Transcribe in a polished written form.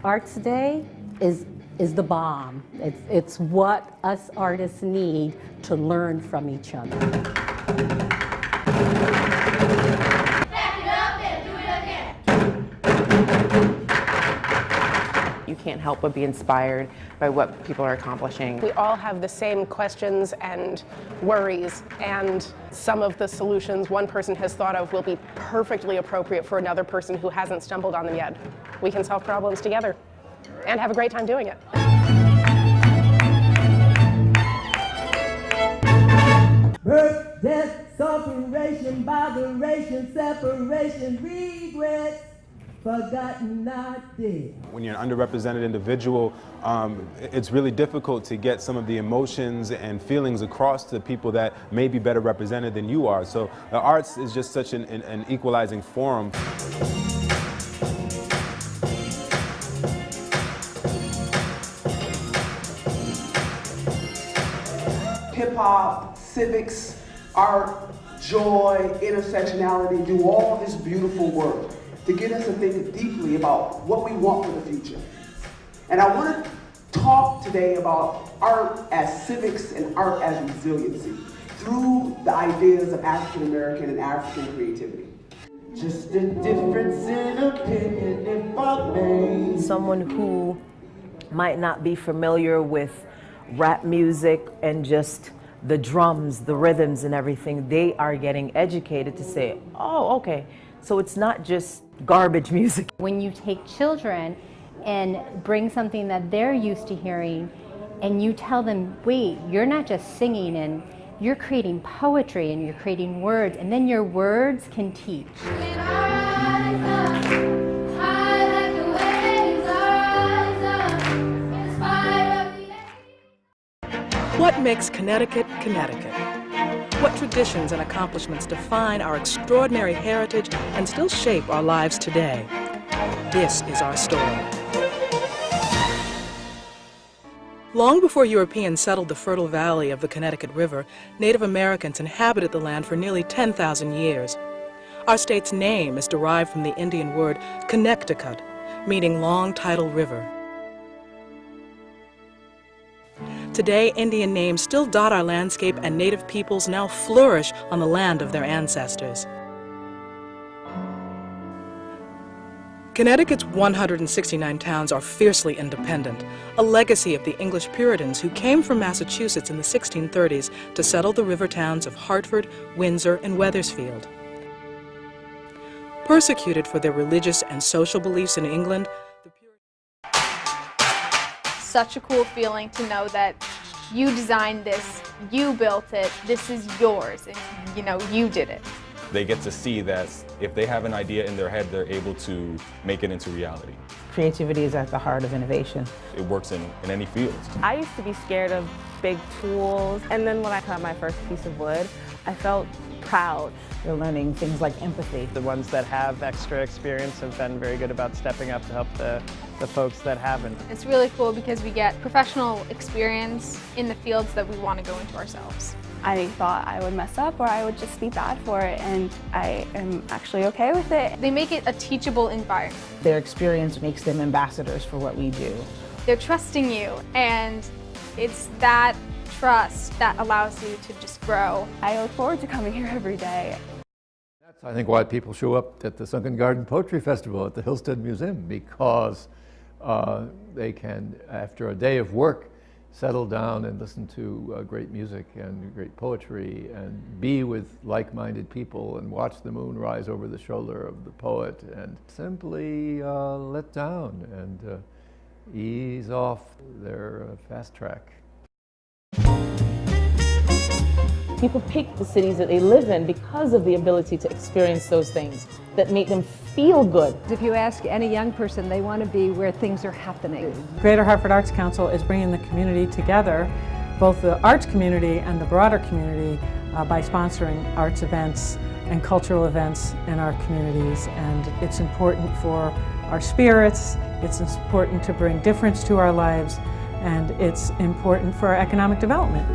Arts Day is the bomb. It's what us artists need to learn from each other. You can't help but be inspired by what people are accomplishing. We all have the same questions and worries, and some of the solutions one person has thought of will be perfectly appropriate for another person who hasn't stumbled on them yet. We can solve problems together and have a great time doing it. Birth, death, sufferation, botheration, separation, regrets, forgotten, not dead. When you're an underrepresented individual, it's really difficult to get some of the emotions and feelings across to people that may be better represented than you are. So the arts is just such an equalizing forum. Hip-hop, civics, art, joy, intersectionality do all this beautiful work to get us to think deeply about what we want for the future. And I want to talk today about art as civics and art as resiliency through the ideas of African American and African creativity. Just a difference in opinion, if I may. Someone who might not be familiar with rap music and just the drums, the rhythms and everything, they are getting educated to say, oh, okay, so it's not just garbage music. When you take children and bring something that they're used to hearing and you tell them, wait, you're not just singing, and you're creating poetry and you're creating words, and then your words can teach. What makes Connecticut, Connecticut? What traditions and accomplishments define our extraordinary heritage and still shape our lives today? This is our story. Long before Europeans settled the fertile valley of the Connecticut River, Native Americans inhabited the land for nearly 10,000 years. Our state's name is derived from the Indian word Connecticut, meaning long tidal river. Today, Indian names still dot our landscape, and Native peoples now flourish on the land of their ancestors. Connecticut's 169 towns are fiercely independent, a legacy of the English Puritans who came from Massachusetts in the 1630s to settle the river towns of Hartford, Windsor, and Wethersfield. Persecuted for their religious and social beliefs in England, such a cool feeling to know that you designed this, you built it, this is yours, and you know, you did it. They get to see that if they have an idea in their head, they're able to make it into reality. Creativity is at the heart of innovation. It works in any field. I used to be scared of big tools, and then when I cut my first piece of wood, I felt proud. You're learning things like empathy. The ones that have extra experience have been very good about stepping up to help the folks that haven't. It's really cool because we get professional experience in the fields that we want to go into ourselves. I thought I would mess up or I would just be bad for it, and I am actually okay with it. They make it a teachable environment. Their experience makes them ambassadors for what we do. They're trusting you, and it's that trust that allows you to just grow. I look forward to coming here every day. That's, I think, why people show up at the Sunken Garden Poetry Festival at the Hillstead Museum, because they can, after a day of work, settle down and listen to great music and great poetry and be with like-minded people and watch the moon rise over the shoulder of the poet and simply let down and ease off their fast track. People pick the cities that they live in because of the ability to experience those things that make them feel good. If you ask any young person, they want to be where things are happening. Greater Hartford Arts Council is bringing the community together, both the arts community and the broader community, by sponsoring arts events and cultural events in our communities. And it's important for our spirits, it's important to bring difference to our lives, and it's important for our economic development.